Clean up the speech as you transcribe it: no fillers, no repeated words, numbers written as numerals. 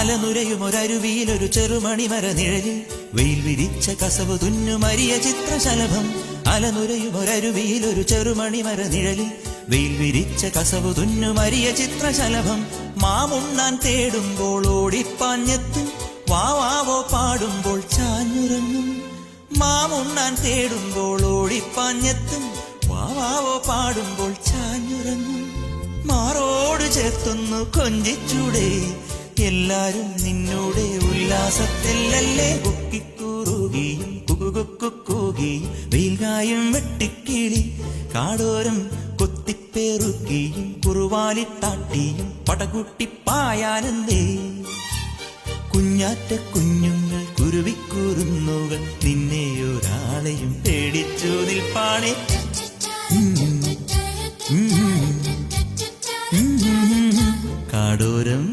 അലനുരയുമൊരരുവിയിലൊരു ചെറുമണിമര നിഴലിൽ വെയിൽ വിരിച്ച കസവ് തുന്നുമരിയ ചിത്രശലഭം. അലനുരയുമൊരരുവിയിലൊരു ചെറുമണിമര നിഴലിൽ വെയിൽ വിരിച്ച കസവ് തുന്നുമരിയ ചിത്രശലഭം. മാമുണ്ണാൻ തേടുമ്പോൾ ഓടിപ്പാഞ്ഞെത്തും, വാവാവോ പാടുമ്പോൾ ചാഞ്ഞുറങ്ങും. മാമുണ്ണാൻ തേടുമ്പോൾ ഓടിപ്പാഞ്ഞെത്തും, വാവാവോ പാടുമ്പോൾ ചാഞ്ഞുറങ്ങും. മാറോട് ചേർത്തൊന്നു കൊഞ്ചിച്ചൂടെ, എല്ലാരും നിന്നൂടെ ഉല്ലാസത്തിലല്ലേ. കുക്കിക്കൂറുകയും കുകുകുക്കുകൂകിയും വെയിൽകായും വെട്ടിക്കിളി കാടോരം കൊത്തിപ്പേറുകയും കുറുവാലിത്താട്ടിയും പടകുട്ടിപ്പായാനന്ദേ. കുഞ്ഞാറ്റ കുഞ്ഞുങ്ങൾ കുരുവിക്കൂറുന്നുകൾ നിന്നെ ഒരാളെയും പേടിച്ചു നിൽപ്പാണേ. കാടോരം